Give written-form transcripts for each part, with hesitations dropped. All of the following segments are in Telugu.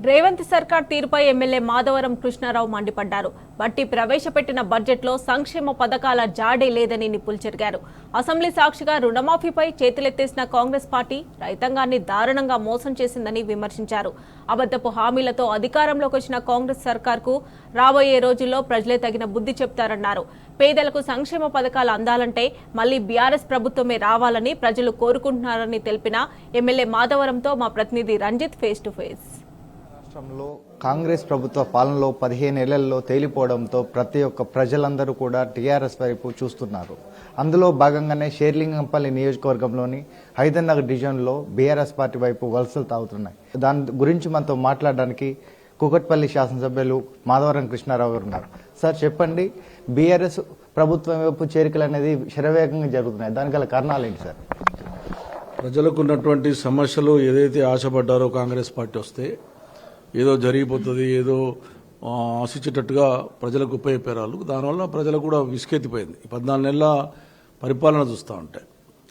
రేవంత్ సర్కార్ తీరుపై ఎమ్మెల్యే మాధవరం కృష్ణారావు మండిపడ్డారు. బట్టి ప్రవేశపెట్టిన బడ్జెట్లో సంక్షేమ పథకాల జాడే లేదని నిప్పులు చెరిగారు. అసెంబ్లీ సాక్షిగా రుణమాఫీపై చేతులెత్తేసిన కాంగ్రెస్ పార్టీ రైతాంగాన్ని దారుణంగా మోసం చేసిందని విమర్శించారు. అబద్ధపు హామీలతో అధికారంలోకి వచ్చిన కాంగ్రెస్ సర్కార్కు రాబోయే రోజుల్లో ప్రజలే తగిన బుద్ధి చెప్తారన్నారు. పేదలకు సంక్షేమ పథకాలు అందాలంటే మళ్లీ బీఆర్ఎస్ ప్రభుత్వమే రావాలని ప్రజలు కోరుకుంటున్నారని తెలిపిన ఎమ్మెల్యే మాధవరంతో మా ప్రతినిధి రంజిత్ ఫేస్ టు ఫేస్. రాష్ట్రంలో కాంగ్రెస్ ప్రభుత్వ పాలనలో 15 ఏళ్లలో తేలిపోవడంతో ప్రతి ఒక్క ప్రజలందరూ కూడా టీఆర్ఎస్ వైపు చూస్తున్నారు. అందులో భాగంగానే షేర్లింగంపల్లి నియోజకవర్గంలోని హైదర్నగర్ డివిజన్లో బీఆర్ఎస్ పార్టీ వైపు వలసలు తాగుతున్నాయి. దాని గురించి మనతో మాట్లాడడానికి కూకట్పల్లి శాసనసభ్యులు మాధవరం కృష్ణారావు గారు ఉన్నారు. సార్ చెప్పండి, బీఆర్ఎస్ ప్రభుత్వం వైపు చేరికలు అనేది శరవేగంగా జరుగుతున్నాయి, దానికి గల కారణాలు ఏంటి సార్? ప్రజలకు ఉన్నటువంటి సమస్యలు ఏదైతే ఆశపడ్డారో కాంగ్రెస్ పార్టీ వస్తే ఏదో జరిగిపోతుంది, ఏదో ఆశించేటట్టుగా ప్రజలకు ఉపయోగపడారు. దానివల్ల ప్రజలకు కూడా విసుకెత్తిపోయింది. 14 నెలల పరిపాలన చూస్తూ ఉంటే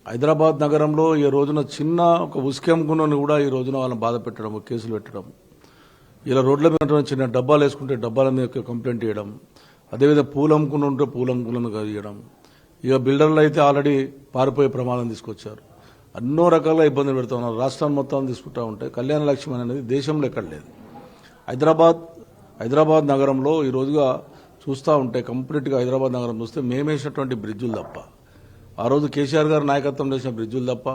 హైదరాబాద్ నగరంలో ఈ రోజున చిన్న ఒక ఉసుకెమ్ముకున్నని కూడా ఈ రోజున వాళ్ళని బాధ పెట్టడం, కేసులు పెట్టడం, ఇలా రోడ్ల మీద చిన్న డబ్బాలు వేసుకుంటే డబ్బాల మీద కంప్లైంట్ చేయడం, అదేవిధంగా పూలు అమ్ముకుని ఉంటే పూలు అమ్ముకులను చేయడం. ఇక బిల్డర్లు అయితే ఆల్రెడీ పారిపోయే ప్రమాదం తీసుకొచ్చారు. ఎన్నో రకాలుగా ఇబ్బందులు పెడుతూ ఉన్నారు. రాష్ట్రాన్ని మొత్తం తీసుకుంటూ ఉంటే కళ్యాణ లక్ష్యం అనేది దేశంలో ఎక్కడ లేదు. హైదరాబాద్ నగరంలో ఈ రోజుగా చూస్తూ ఉంటే కంప్లీట్గా హైదరాబాద్ నగరం చూస్తే మేమేసినటువంటి బ్రిడ్జులు తప్ప, ఆ రోజు కేసీఆర్ గారు నాయకత్వం చేసిన బ్రిడ్జులు తప్ప,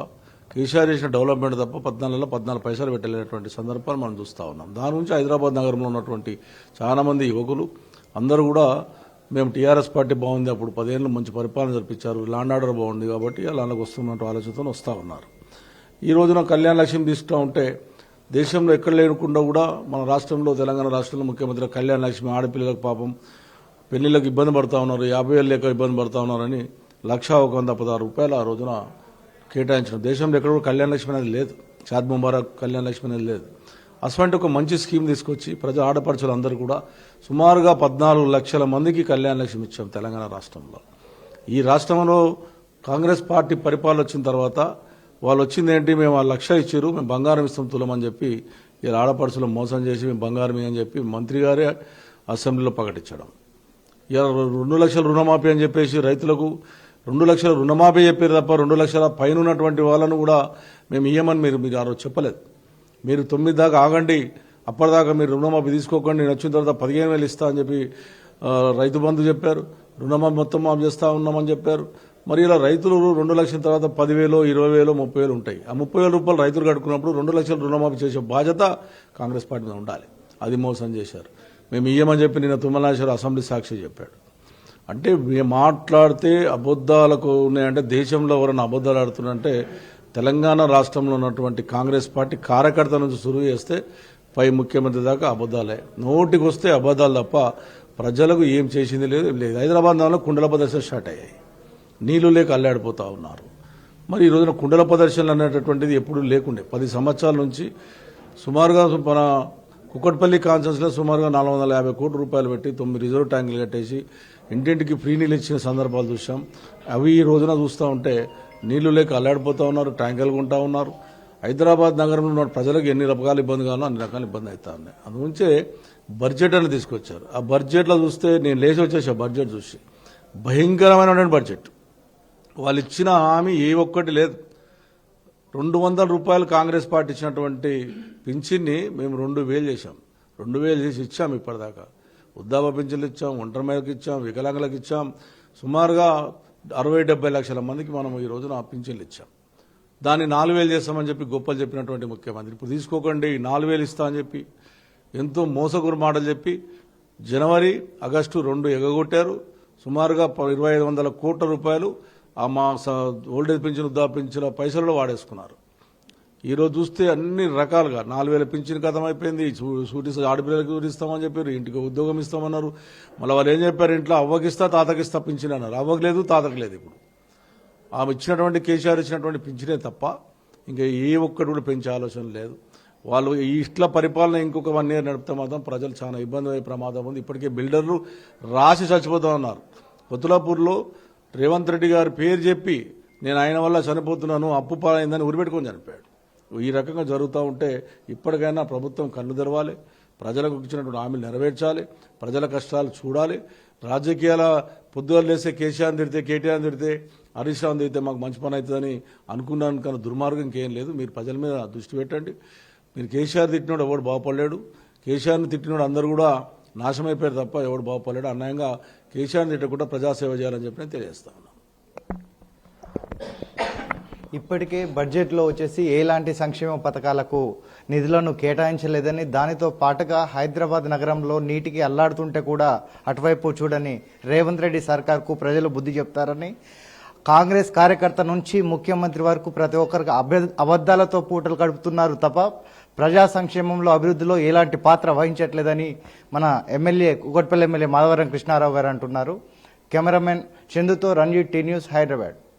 కేసీఆర్ చేసిన డెవలప్మెంట్ తప్ప 14 పైసలు పెట్టలేనటువంటి సందర్భాలు మనం చూస్తూ ఉన్నాం. దాని నుంచి హైదరాబాద్ నగరంలో ఉన్నటువంటి చాలామంది యువకులు అందరూ కూడా మేము టీఆర్ఎస్ పార్టీ బాగుంది, అప్పుడు 10 ఏళ్ళు మంచి పరిపాలన జరిపించారు, ల్యాండ్ ఆర్డర్ బాగుంది కాబట్టి అలాంటి వస్తున్నట్టు ఆలోచనతో వస్తూ ఉన్నారు. ఈ రోజున కళ్యాణ లక్ష్యం తీసుకుంటూ ఉంటే దేశంలో ఎక్కడ లేకుండా కూడా మన రాష్ట్రంలో, తెలంగాణ రాష్ట్రంలో ముఖ్యమంత్రి కళ్యాణ లక్ష్మి ఆడపిల్లలకు పాపం పెళ్లిళ్ళకు ఇబ్బంది పడుతూ ఉన్నారు, 50,000 లేక ఇబ్బంది పడుతూ ఉన్నారని ₹1,116 ఆ రోజున కేటాయించిన. దేశంలో ఎక్కడ కూడా కళ్యాణ లక్ష్మి అనేది లేదు, షాద్ ముబారక్ కళ్యాణ లక్ష్మి అనేది లేదు. అటువంటి ఒక మంచి స్కీమ్ తీసుకొచ్చి ప్రజా ఆడపడుచులు అందరూ కూడా సుమారుగా 14 లక్షల మందికి కళ్యాణ లక్ష్మి ఇచ్చాం తెలంగాణ రాష్ట్రంలో. ఈ రాష్ట్రంలో కాంగ్రెస్ పార్టీ పరిపాలన వచ్చిన తర్వాత వాళ్ళు వచ్చింది ఏంటి, మేము 1,00,000 ఇచ్చారు, మేము బంగారం ఇస్తాం తులమని చెప్పి ఇలా ఆడపడుచులు మోసం చేసి మేము బంగారం అని చెప్పి మంత్రి గారే అసెంబ్లీలో ప్రకటించడం. ఇలా 2 లక్షల రుణమాఫీ అని చెప్పేసి రైతులకు 2 లక్షల రుణమాఫీ చెప్పారు తప్ప 2 లక్షల పైన ఉన్నటువంటి వాళ్ళను కూడా మేము ఇయ్యమని మీరు ఆ రోజు చెప్పలేదు. మీరు 9 దాకా ఆగండి, అప్పటిదాకా మీరు రుణమాఫీ తీసుకోకండి, నేను వచ్చిన తర్వాత 15,000 ఇస్తా అని చెప్పి రైతు బంధు చెప్పారు, రుణమాఫీ మొత్తం మాఫీ చేస్తా ఉన్నామని చెప్పారు. మరి ఇలా రైతులు 2 లక్షల తర్వాత 10,000, 20,000, 30,000 ఉంటాయి. ఆ 30,000 రూపాయలు రైతులు కట్టుకున్నప్పుడు 2 లక్షల రుణమాఫీ చేసే బాధ్యత కాంగ్రెస్ పార్టీ మీద ఉండాలి. అది మోసం చేశారు. మేము ఇయ్యమని చెప్పి నిన్న తుమ్మలాశ్వర అసెంబ్లీ సాక్షి చెప్పాడు. అంటే మాట్లాడితే అబద్దాలకు ఉన్నాయంటే దేశంలో ఎవరైనా అబద్దాలు ఆడుతున్నారంటే తెలంగాణ రాష్ట్రంలో ఉన్నటువంటి కాంగ్రెస్ పార్టీ కార్యకర్త నుంచి సురువు చేస్తే పై ముఖ్యమంత్రి దాకా అబద్దాలే, నోటికి వస్తే అబద్దాలు తప్ప ప్రజలకు ఏం చేసింది లేదు. హైదరాబాద్ దానిలో కుండల ప్రదర్శన స్టార్ట్ అయ్యాయి, నీళ్లు లేక అల్లాడిపోతూ ఉన్నారు. మరి ఈ రోజున కుండల ప్రదర్శనలు అనేటటువంటిది ఎప్పుడు లేకుండే. 10 సంవత్సరాల నుంచి సుమారుగా మన కుక్కట్పల్లి కాన్స్టిట్యూన్సీలో సుమారుగా 450 కోట్ల రూపాయలు పెట్టి 9 రిజర్వ్ ట్యాంకులు కట్టేసి ఇంటింటికి ఫ్రీ నీళ్ళు ఇచ్చిన సందర్భాలు చూసాం. అవి ఈ రోజున చూస్తూ ఉంటే నీళ్లు లేక అల్లాడిపోతూ ఉన్నారు, ట్యాంకులు కొంటా ఉన్నారు. హైదరాబాద్ నగరంలో ఉన్న ప్రజలకు ఎన్ని రకాల ఇబ్బంది కావాలో అన్ని రకాల ఇబ్బంది అవుతా ఉన్నాయి. అందుగురించే బడ్జెట్ అని తీసుకొచ్చారు. ఆ బడ్జెట్లో చూస్తే నేను లేచి వచ్చేసా బడ్జెట్ చూసి, భయంకరమైనటువంటి బడ్జెట్. వాళ్ళు ఇచ్చిన హామీ ఏ ఒక్కటి లేదు. 200 రూపాయలు కాంగ్రెస్ పార్టీ ఇచ్చినటువంటి పింఛన్ని మేము 2,000 చేశాం. 2,000 చేసి ఇచ్చాం. ఇప్పటిదాకా వృద్ధాప్య పింఛన్లు ఇచ్చాం, ఒంటరి మహిళలకు ఇచ్చాం, వికలాంగులకు ఇచ్చాం. సుమారుగా 60-70 లక్షల మందికి మనం ఈ రోజున పింఛన్లు ఇచ్చాం. దాన్ని 4,000 చేస్తామని చెప్పి గొప్పలు చెప్పినటువంటి ముఖ్యమంత్రి ఇప్పుడు తీసుకోకండి 4,000 ఇస్తా అని చెప్పి ఎంతో మోసగురు మాటలు చెప్పి జనవరి, ఆగస్టు 2 ఎగగొట్టారు. సుమారుగా 2,500 కోట్ల రూపాయలు ఆ మా ఓల్డేజ్ పింఛన్, వృద్ధాప్య పింఛన్ల పైసలలో వాడేసుకున్నారు. ఈరోజు చూస్తే అన్ని రకాలుగా 4,000 పింఛన్ కథం అయిపోయింది. ఆడపిల్లలకు ఇస్తామని చెప్పారు, ఇంటికి ఉద్యోగం ఇస్తామన్నారు. మళ్ళీ వాళ్ళు ఏం చెప్పారు, ఇంట్లో అవ్వకిస్తా తాతకిస్తా పింఛన్ అన్నారు. అవ్వకు లేదు, తాతకు లేదు. ఇప్పుడు ఆమె ఇచ్చినటువంటి కేసీఆర్ ఇచ్చినటువంటి పింఛనే తప్ప ఇంకా ఏ ఒక్కటి కూడా పెంచే ఆలోచన లేదు. వాళ్ళు ఈ ఇట్లా పరిపాలన ఇంకొక 1 ఇయర్ నడిపితే మాత్రం ప్రజలు చాలా ఇబ్బంది అయ్యే ప్రమాదం ఉంది. ఇప్పటికే బిల్డర్లు రాసి చచ్చిపోతా ఉన్నారు. కొత్తలాపూర్లో రేవంత్ రెడ్డి గారి పేరు చెప్పి నేను ఆయన వల్ల చనిపోతున్నాను, అప్పు పాలైందని ఉరిపెట్టుకొని చనిపోయాడు. ఈ రకంగా జరుగుతూ ఉంటే ఇప్పటికైనా ప్రభుత్వం కళ్ళు తెరవాలి, ప్రజలకు ఇచ్చినటువంటి హామీలు నెరవేర్చాలి, ప్రజల కష్టాలు చూడాలి. రాజకీయాల పొద్దుగా లేస్తే కేసీఆర్ తిడితే, కేటీఆర్ తిడితే, హరీష్ రావు తిడితే మాకు మంచి పని అవుతుందని అనుకున్నాను, కానీ దుర్మార్గం ఇంకేం లేదు. మీరు ప్రజల మీద దృష్టి పెట్టండి. మీరు కేసీఆర్ తిట్టినోడు ఎవడు బాగుపడలేడు, కేసీఆర్ని తిట్టినోడు అందరూ కూడా నాశమైపోయారు తప్ప ఎవడు బాగుపడలేడు. అన్యాయంగా కేసీఆర్ని తిట్టకుండా ప్రజాసేవ చేయాలని చెప్పి నేను తెలియజేస్తా ఉన్నాను. ఇప్పటికే బడ్జెట్లో వచ్చేసి ఎలాంటి సంక్షేమ పథకాలకు నిధులను కేటాయించలేదని, దానితో పాటుగా హైదరాబాద్ నగరంలో నీటికి అల్లాడుతుంటే కూడా అటువైపు చూడని రేవంత్ రెడ్డి సర్కార్కు ప్రజలు బుద్ధి చెప్తారని, కాంగ్రెస్ కార్యకర్త నుంచి ముఖ్యమంత్రి వరకు ప్రతి ఒక్కరికి అబద్దాలతో పూటలు గడుపుతున్నారు తప్ప ప్రజా సంక్షేమంలో అభివృద్ధిలో ఎలాంటి పాత్ర వహించట్లేదని మన ఎమ్మెల్యే కూకట్పల్లి ఎమ్మెల్యే మాధవరం కృష్ణారావు గారు అంటున్నారు. కెమెరామెన్ చందుతో రంజిత్, టీ న్యూస్, హైదరాబాద్.